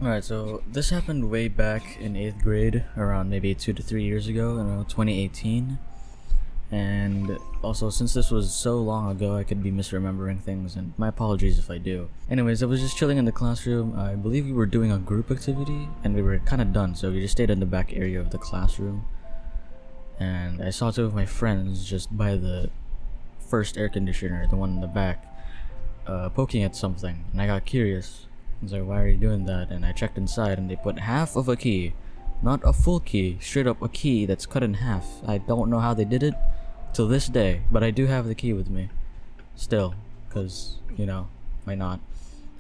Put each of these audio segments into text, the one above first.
Alright, so this happened way back in 8th grade, around maybe 2 to 3 years ago, 2018. And also, since this was so long ago, I could be misremembering things, and my apologies if I do. Anyways, I was just chilling in the classroom. I believe we were doing a group activity, and we were kind of done, so we just stayed in the back area of the classroom. And I saw two of my friends just by the first air conditioner, the one in the back, poking at something, and I got curious. I was like, why are you doing that? And I checked inside, and they put half of a key, not a full key, straight up a key that's cut in half. I don't know how they did it till this day, but I do have the key with me still, because, why not?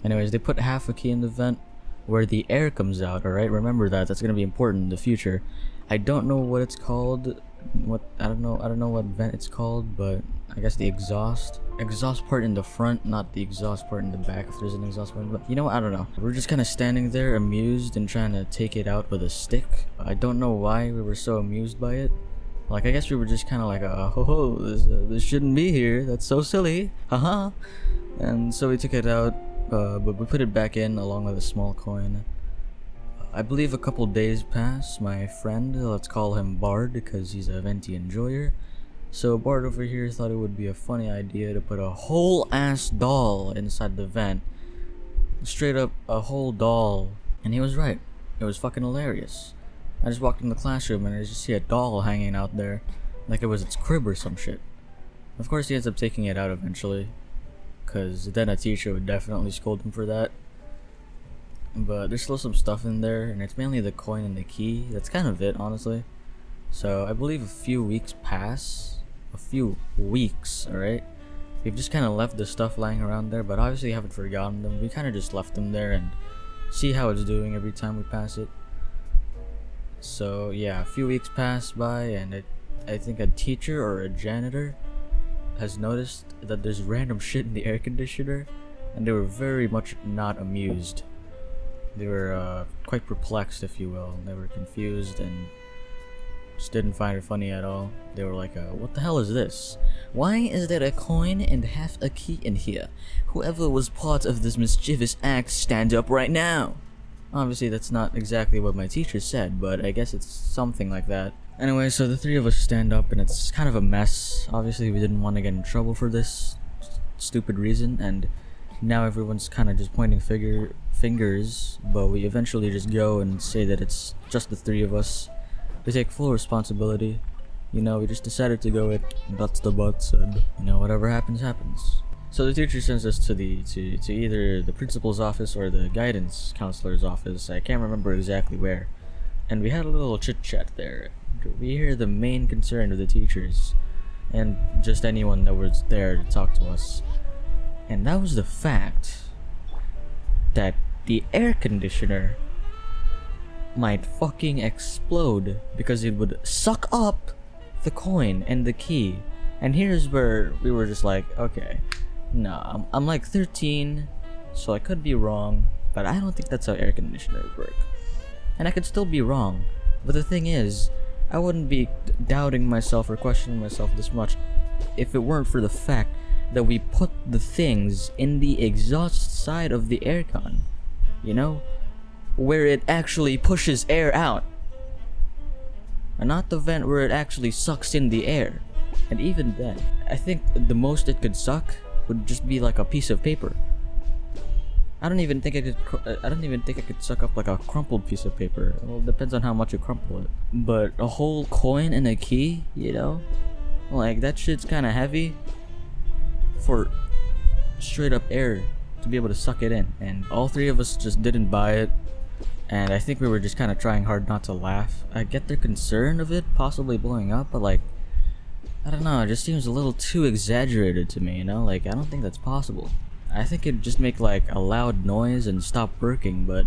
Anyways, they put half a key in the vent where the air comes out. Alright, remember that's gonna be important in the future. I don't know what it's called. I don't know what vent it's called, but I guess the exhaust part in the front, not the exhaust part in the back, if there's an exhaust part in the back. I don't know. We're just kind of standing there amused and trying to take it out with a stick. I don't know why we were so amused by it. Like, I guess we were just kind of like, this shouldn't be here, that's so silly, haha. And so we took it out, but we put it back in along with a small coin. I believe a couple days passed. My friend, let's call him Bard because he's a venti enjoyer. So Bard over here thought it would be a funny idea to put a whole ass doll inside the vent. Straight up a whole doll. And he was right. It was fucking hilarious. I just walked in the classroom and I just see a doll hanging out there like it was its crib or some shit. Of course he ends up taking it out eventually, cause then a teacher would definitely scold him for that. But there's still some stuff in there, and it's mainly the coin and the key. That's kind of it, honestly. So I believe a few weeks pass. Alright? We've just kind of left the stuff lying around there, but obviously haven't forgotten them. We kind of just left them there and see how it's doing every time we pass it. So yeah, a few weeks pass by, and I think a teacher or a janitor has noticed that there's random shit in the air conditioner, and they were very much not amused. They were quite perplexed, if you will. They were confused and just didn't find it funny at all. They were like, what the hell is this? Why is there a coin and half a key in here? Whoever was part of this mischievous act, stand up right now! Obviously that's not exactly what my teacher said, but I guess it's something like that. Anyway, so the three of us stand up and it's kind of a mess. Obviously we didn't want to get in trouble for this stupid reason, and now everyone's kind of just pointing fingers, but we eventually just go and say that it's just the three of us. We take full responsibility. We just decided to go with that's the butts, and whatever happens happens. So the teacher sends us to either the principal's office or the guidance counselor's office. I can't remember exactly where. And we had a little chit chat there. We hear the main concern of the teachers and just anyone that was there to talk to us. And that was the fact that the air conditioner might fucking explode because it would suck up the coin and the key. And here's where we were just like, okay, nah, I'm like 13, so I could be wrong, but I don't think that's how air conditioners work. And I could still be wrong, but the thing is, I wouldn't be doubting myself or questioning myself this much if it weren't for the fact that we put the things in the exhaust side of the aircon, where it actually pushes air out, and not the vent where it actually sucks in the air. And even then, I think the most it could suck would just be like a piece of paper. I don't even think I could suck up like a crumpled piece of paper. Well, it depends on how much you crumple it. But a whole coin and a key, like that shit's kind of heavy for straight up air to be able to suck it in. And all three of us just didn't buy it. And I think we were just kind of trying hard not to laugh. I get their concern of it possibly blowing up, but like, I don't know, it just seems a little too exaggerated to me, Like, I don't think that's possible. I think it'd just make like a loud noise and stop working, but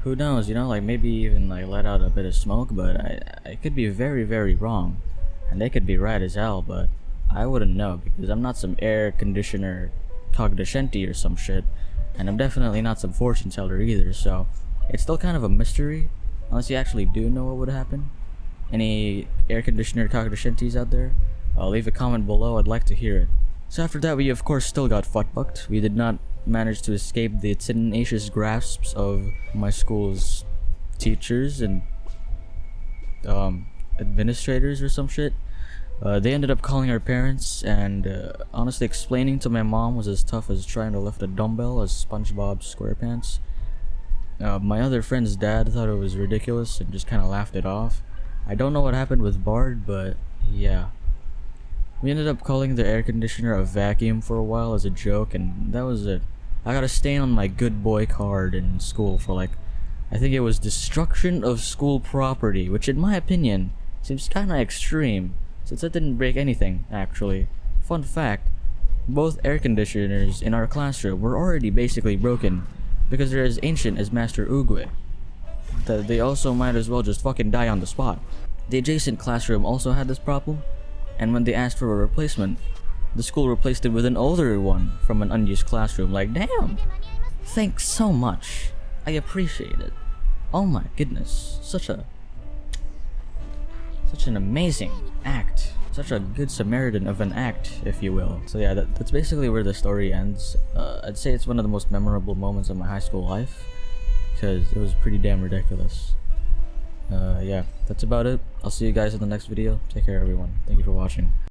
who knows, like maybe even like let out a bit of smoke, but I could be very, very wrong. And they could be right as hell, but I wouldn't know because I'm not some air conditioner cognoscenti or some shit, and I'm definitely not some fortune teller either, so it's still kind of a mystery, unless you actually do know what would happen. Any air conditioner cognoscentis out there? Leave a comment below, I'd like to hear it. So after that, we of course still got fuckbucked. We did not managed to escape the tenacious grasps of my school's teachers and administrators or some shit. They ended up calling our parents, and honestly, explaining to my mom was as tough as trying to lift a dumbbell as SpongeBob SquarePants. My other friend's dad thought it was ridiculous and just kind of laughed it off. I don't know what happened with Bard, but yeah. We ended up calling the air conditioner a vacuum for a while as a joke, and that was it. I got a stain on my good boy card in school for like, I think it was destruction of school property, which in my opinion seems kinda extreme, since it didn't break anything, actually. Fun fact, both air conditioners in our classroom were already basically broken because they're as ancient as Master Oogway. That they also might as well just fucking die on the spot. The adjacent classroom also had this problem, and when they asked for a replacement, the school replaced it with an older one from an unused classroom. Like, damn! Thanks so much. I appreciate it. Oh my goodness, such an amazing act. Such a good Samaritan of an act, if you will. So yeah, that's basically where the story ends. I'd say it's one of the most memorable moments of my high school life, because it was pretty damn ridiculous. Yeah, that's about it. I'll see you guys in the next video. Take care, everyone. Thank you for watching.